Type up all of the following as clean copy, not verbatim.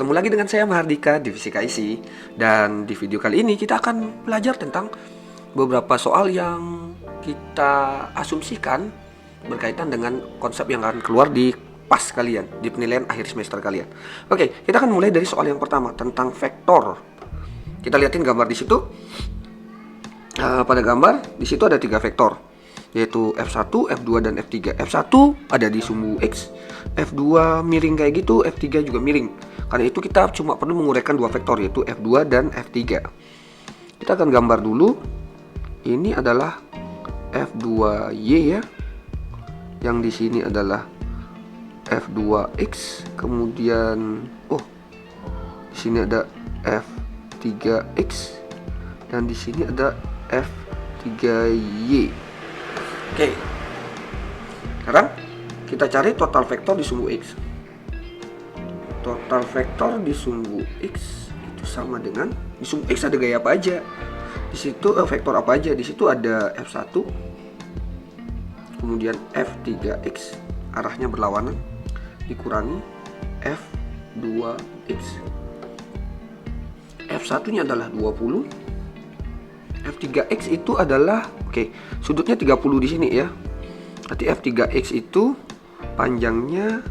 Ketemu lagi dengan saya Mahardika di Fisika IC. Dan di video kali ini kita akan belajar tentang beberapa soal yang kita asumsikan berkaitan dengan konsep yang akan keluar di PAS kalian, di penilaian akhir semester kalian. Oke, kita akan mulai dari soal yang pertama tentang vektor. Kita lihatin gambar di situ. Pada gambar di situ ada 3 vektor, yaitu F1, F2, dan F3. F1 ada di sumbu X, F2 miring kayak gitu, F3 juga miring. Karena itu kita cuma perlu menguraikan 2 vektor, yaitu F2 dan F3. Kita akan gambar dulu. Ini adalah F2Y ya. Yang di sini adalah F2X, kemudian di sini ada F3X, dan di sini ada F3Y. Oke. Sekarang kita cari total vektor di sumbu X. Total vektor di sumbu X itu sama dengan, di sumbu X ada gaya apa aja? Di situ vektor apa aja? Di situ ada F1, kemudian F3X, arahnya berlawanan, dikurangi F2X. F1-nya adalah 20. F3X itu adalah sudutnya 30 di sini ya. Berarti F3X itu panjangnya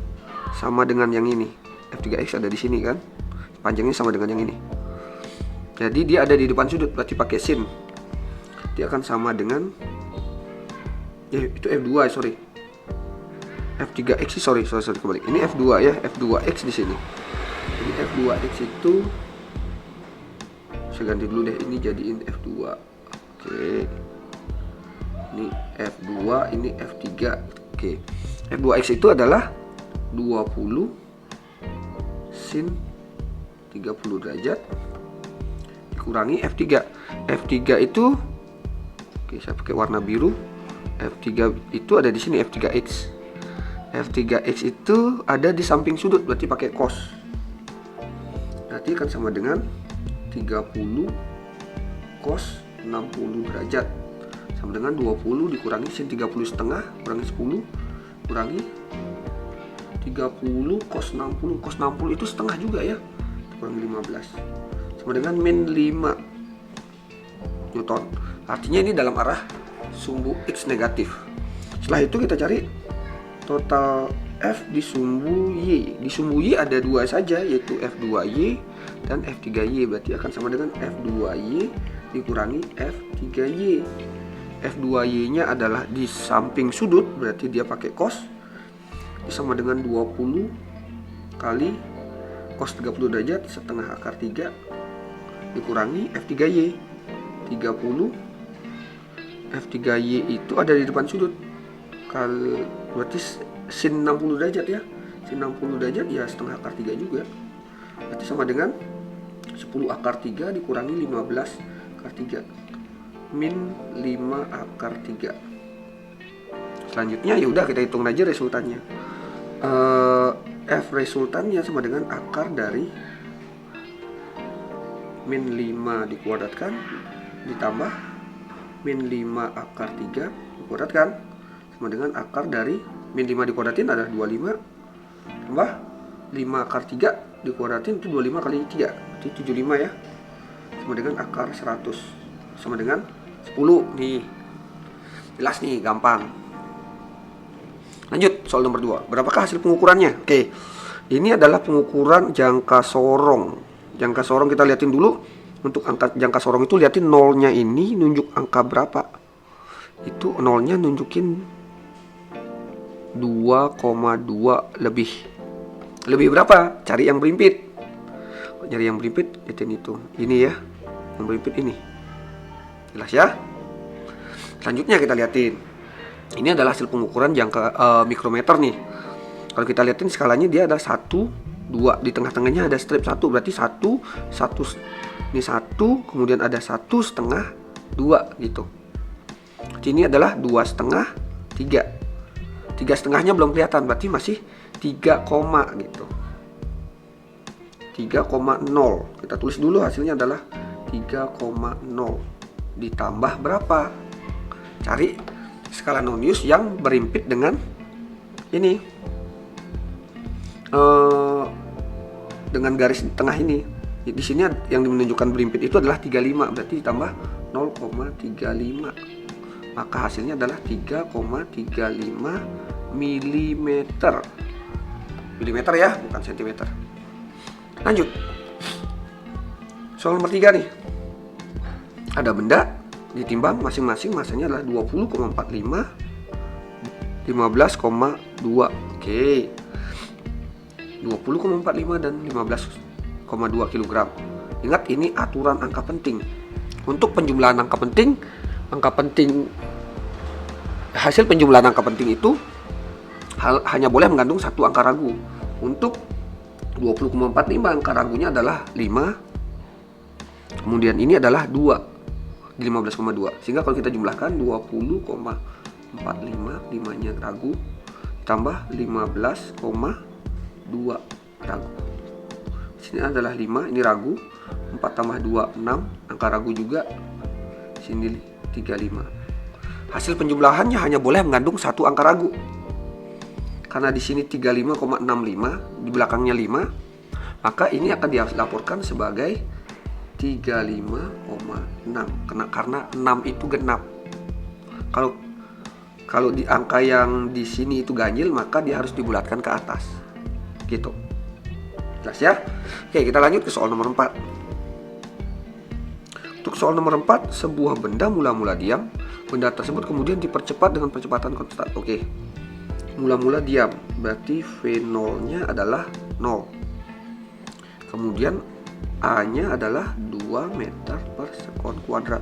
sama dengan yang ini. F3X ada di sini kan, panjangnya sama dengan yang ini. Jadi dia ada di depan sudut, berarti pakai sin. Dia akan sama dengan itu F2 sorry. F3X sih sorry kembali. Ini F2 ya, F2X di sini. Jadi F2X itu saya ganti dulu deh, ini jadiin F2. Oke. Ini F2, ini F3. Oke. F2X itu adalah 20 sin 30 derajat dikurangi F3. F3 itu saya pakai warna biru. F3 itu ada di sini, F3X. F3X itu ada di samping sudut, berarti pakai cos. Berarti akan sama dengan 30 cos 60 derajat sama dengan 20 dikurangi sin 30 setengah kurangi 10 kurangi 30 cos 60. Cos 60 itu setengah juga ya, kurangi 15 sama dengan min 5 Newton. Artinya ini dalam arah sumbu X negatif. Setelah itu kita cari total F di sumbu Y. Di sumbu Y ada 2 saja, yaitu F2Y dan F3Y. Berarti akan sama dengan F2Y dikurangi F3Y. F2Y nya adalah di samping sudut, berarti dia pakai cos, sama dengan 20 kali cos 30 derajat setengah akar 3 dikurangi F3Y. 30 F3Y itu ada di depan sudut, berarti sin 60 derajat ya. Sin 60 derajat ya setengah akar 3 juga, berarti sama dengan 10 akar 3 dikurangi 15 akar 3 min 5 akar 3. Selanjutnya ya udah kita hitung aja resultannya. F resultannya sama dengan akar dari min 5 dikuadratkan ditambah min 5 akar 3 dikuadratkan sama dengan akar dari min 5 dikuadratin adalah 25 tambah 5 akar 3 dikuadratin itu 25 kali 3 berarti 75 ya, sama dengan akar 100 sama dengan 10. Nih jelas nih, gampang. Lanjut soal nomor 2. Berapakah hasil pengukurannya? Oke. Ini adalah pengukuran jangka sorong. Jangka sorong kita liatin dulu. Untuk angka jangka sorong itu liatin nolnya ini nunjuk angka berapa. Itu nolnya nunjukin 2,2 lebih. Lebih berapa? Cari yang berimpit. Nyari yang berimpit liatin itu. Ini ya. Yang berimpit ini. Jelas ya? Selanjutnya kita liatin. Ini adalah hasil pengukuran jangka mikrometer nih. Kalau kita lihatin skalanya dia ada 1, 2, di tengah-tengahnya ada strip 1, berarti 1, ini 1, kemudian ada 1 setengah, 2 gitu. Ini adalah 2 setengah, 3. 3 setengahnya belum kelihatan, berarti masih 3, gitu. 3,0. Kita tulis dulu hasilnya adalah 3,0 ditambah berapa? Cari skala nonius yang berimpit dengan ini dengan garis di tengah ini. Di sini yang menunjukkan berimpit itu adalah 35, berarti ditambah 0,35. Maka hasilnya adalah 3,35 mm. Milimeter ya, bukan sentimeter. Lanjut. Soal nomor 3 nih. Ada benda ditimbang masing-masing masanya adalah 20,45, 15,2. Oke. 20,45 dan 15,2 kg. Ingat, ini aturan angka penting. Untuk penjumlahan angka penting, hasil penjumlahan angka penting itu hanya boleh mengandung satu angka ragu. Untuk 20,45 angka ragunya adalah 5. Kemudian ini adalah 2 di 15,2. Sehingga kalau kita jumlahkan 20,45, 5-nya ragu tambah 15,2 ragu. Sini adalah 5, ini ragu. 4 tambah 2, 6. Angka ragu juga. Sini 35. Hasil penjumlahannya hanya boleh mengandung satu angka ragu. Karena di sini 35,65, di belakangnya 5, maka ini akan dilaporkan sebagai 35,6 karena 6 itu genap. Kalau di angka yang di sini itu ganjil, maka dia harus dibulatkan ke atas. Gitu. Jelas ya? Oke, kita lanjut ke soal nomor 4. Untuk soal nomor 4, sebuah benda mula-mula diam. Benda tersebut kemudian dipercepat dengan percepatan konstan. Oke. Mula-mula diam, berarti V0-nya adalah 0. Kemudian A-nya adalah 2 meter per sekon kuadrat.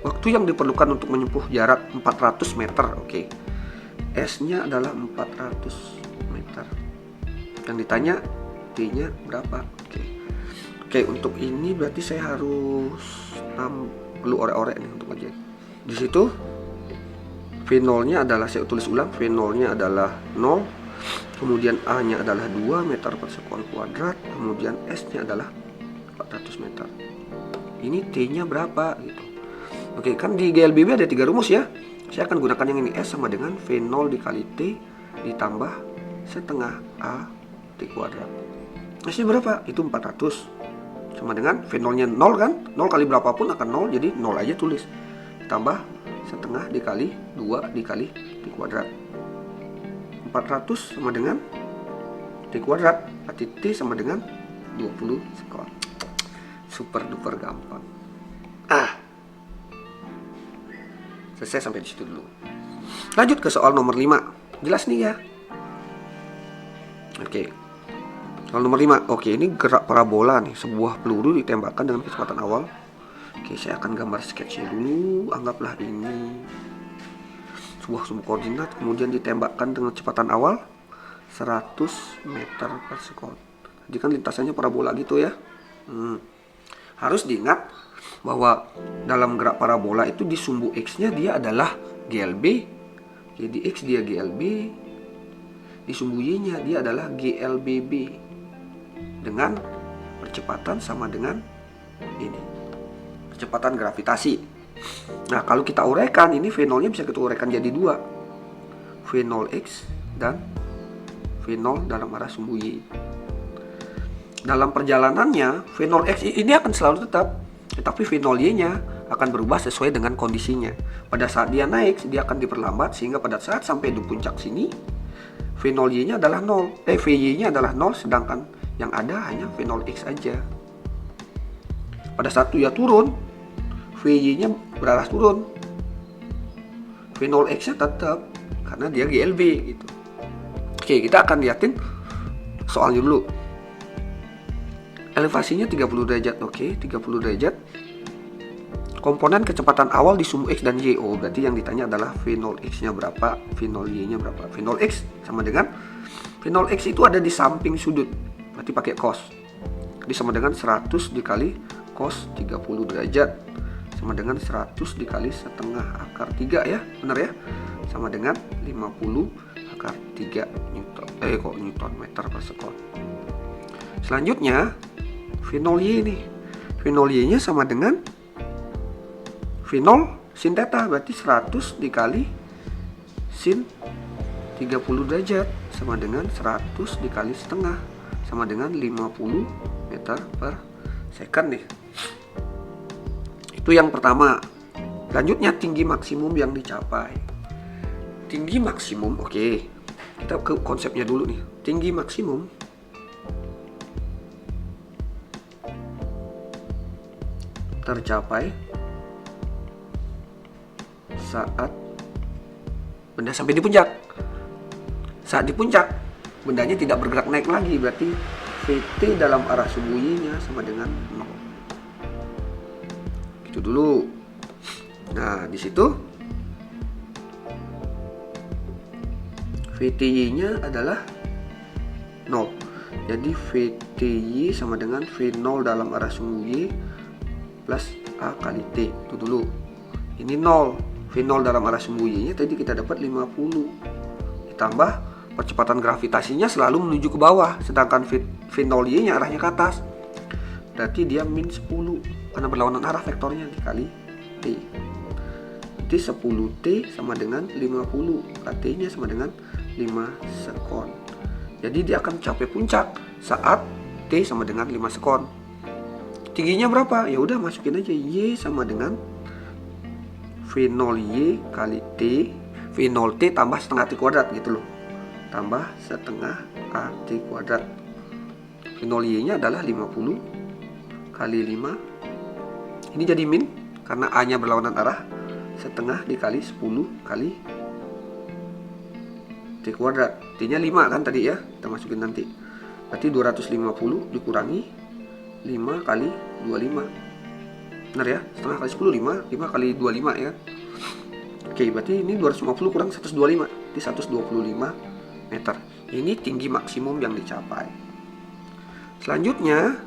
Waktu yang diperlukan untuk menempuh jarak 400 meter. Oke. S-nya adalah 400 meter. Yang ditanya T-nya berapa? Oke, untuk ini berarti saya harus perlu orek-orek nih untuk aja. Di situ V0-nya adalah, saya tulis ulang, V0-nya adalah 0. Kemudian A-nya adalah 2 meter per sekon kuadrat. Kemudian S-nya adalah 400 meter. Ini T-nya berapa gitu. Oke, kan di GLBB ada 3 rumus ya. Saya akan gunakan yang ini. S sama dengan V0 dikali T ditambah setengah A T kuadrat. S-nya berapa? Itu 400. Sama dengan V0-nya 0 kan? 0 kali berapapun akan 0, jadi 0 aja tulis. Tambah setengah dikali 2 dikali T kuadrat. 400 sama dengan T kuadrat. Berarti T sama dengan 20 sekon. Super duper gampang. Selesai sampai di situ dulu. Lanjut ke soal nomor 5. Jelas nih ya. Oke. Soal nomor 5. Oke, ini gerak parabola nih. Sebuah peluru ditembakkan dengan kecepatan awal. Oke, saya akan gambar sketchnya dulu. Anggaplah ini sebuah sumbu koordinat, kemudian ditembakkan dengan kecepatan awal 100 meter per sekon. Jadi kan lintasannya parabola gitu ya. Harus diingat bahwa dalam gerak parabola itu di sumbu X-nya dia adalah GLB. Jadi X dia GLB. Di sumbu Y-nya dia adalah GLBB. Dengan percepatan sama dengan ini. Kecepatan gravitasi. Nah, kalau kita uraikan, ini V0-nya bisa kita uraikan jadi 2. V0X dan V0 dalam arah sumbu Y. Dalam perjalanannya, V0X ini akan selalu tetap, tetapi V0Y-nya akan berubah sesuai dengan kondisinya. Pada saat dia naik, dia akan diperlambat, sehingga pada saat sampai di puncak sini, V0Y-nya adalah 0. VY-nya adalah 0, sedangkan yang ada hanya V0X aja. Pada saat dia turun, VY-nya berarah turun. V0X-nya tetap, karena dia GLB gitu. Oke, kita akan lihatin soalnya dulu. Elevasinya 30 derajat. Oke, 30 derajat. Komponen kecepatan awal di sumbu X dan Y. Oh, berarti yang ditanya adalah V0X-nya berapa, V0Y-nya berapa. V0X sama dengan V0X itu ada di samping sudut. Berarti pakai cos. Jadi sama dengan 100 dikali cos 30 derajat. Sama dengan 100 dikali setengah akar 3 ya. Benar ya? Sama dengan 50 akar 3 Newton meter per sekon. Selanjutnya V0Y nih. V0Y-nya sama dengan V0 sin theta, berarti 100 dikali sin 30 derajat sama dengan 100 dikali setengah sama dengan 50 meter per second nih. Itu yang pertama. Selanjutnya tinggi maksimum yang dicapai. Tinggi maksimum, oke. Kita ke konsepnya dulu nih. Tinggi maksimum tercapai saat benda sampai di puncak. Saat di puncak, bendanya tidak bergerak naik lagi, berarti VT dalam arah sumbu Y-nya sama dengan 0. Itu dulu. Nah, di situ VTY-nya adalah 0. Jadi VTY sama dengan V0 dalam arah sumbu Y plus A kali T. Itu dulu. Ini 0. V0 dalam arah sumbu Y-nya tadi kita dapat 50. Ditambah percepatan gravitasinya selalu menuju ke bawah, sedangkan V0Y-nya arahnya ke atas. Berarti dia min 10 karena berlawanan arah vektornya dikali T. Jadi 10T sama dengan 50. KT-nya sama dengan 5 sekon. Jadi dia akan mencapai puncak saat T sama dengan 5 sekon. Tingginya berapa? Ya udah masukin aja Y sama dengan V0Y kali T, V0T tambah setengah T kuadrat gitu loh. Tambah setengah AT kuadrat. V0Y-nya adalah 50 kali 5. Ini jadi min karena A-nya berlawanan arah. Setengah dikali 10 kali T kuadrat. T-nya 5 kan tadi ya, kita masukin nanti. Berarti 250 dikurangi 5 kali 25. Benar ya? Setengah kali 10, 5 kali 25 ya. Oke, berarti ini 250 kurang 125. Di 125 meter. Ini tinggi maksimum yang dicapai. Selanjutnya,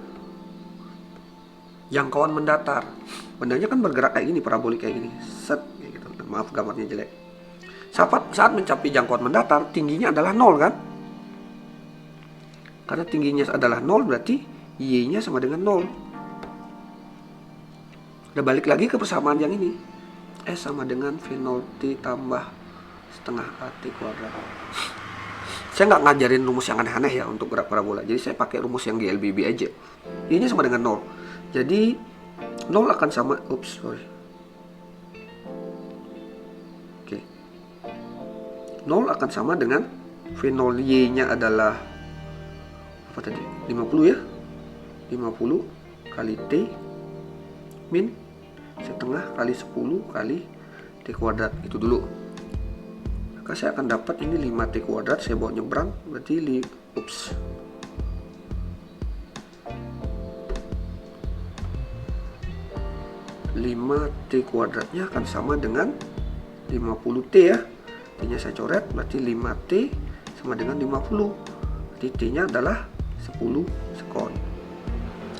jangkauan mendatar. Bendanya kan bergerak kayak gini, parabolik kayak gini. Set, kayak gitu. Maaf gambarnya jelek. Saat mencapai jangkauan mendatar, tingginya adalah 0 kan? Karena tingginya adalah 0 berarti Y-nya sama dengan 0. Udah balik lagi ke persamaan yang ini. S sama dengan V0T tambah setengah AT kuadrat. Saya nggak ngajarin rumus yang aneh-aneh ya untuk gerak parabola. Jadi saya pakai rumus yang GLBB aja. Y-nya sama dengan 0. Jadi 0 akan sama, Oke. 0 akan sama dengan V0Y-nya adalah apa tadi? 50 ya. 50 kali T min setengah kali 10 kali T kuadrat. Itu dulu. Maka saya akan dapat ini 5T kuadrat. Saya bawa nyebrang. Berarti 5T kuadratnya akan sama dengan 50T ya. T-nya saya coret. Berarti 5T sama dengan 50. Berarti T-nya adalah 10 sekon.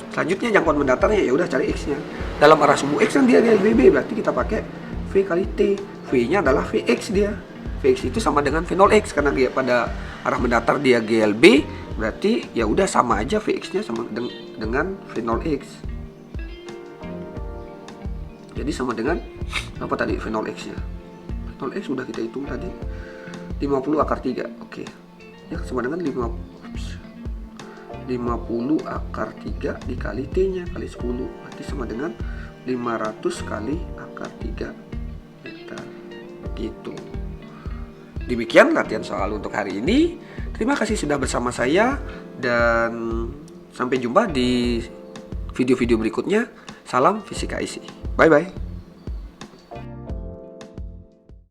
Selanjutnya jangkauan mendatarnya ya udah cari X-nya. Dalam arah sumbu X kan dia GLBB, berarti kita pakai V kali T. V-nya adalah Vx dia. Vx itu sama dengan V0x karena dia pada arah mendatar dia GLB, berarti ya udah sama aja Vx-nya sama dengan V0x. Jadi sama dengan apa tadi V0x-nya? V0x sudah kita hitung tadi 50 akar 3. Oke. Ya sama dengan 50 akar 3 dikali T-nya kali 10. Berarti sama dengan 500 kali akar 3 meter. Gitu. Demikian latihan soal untuk hari ini. Terima kasih sudah bersama saya dan sampai jumpa di video-video berikutnya. Salam Fisika IC. Bye-bye.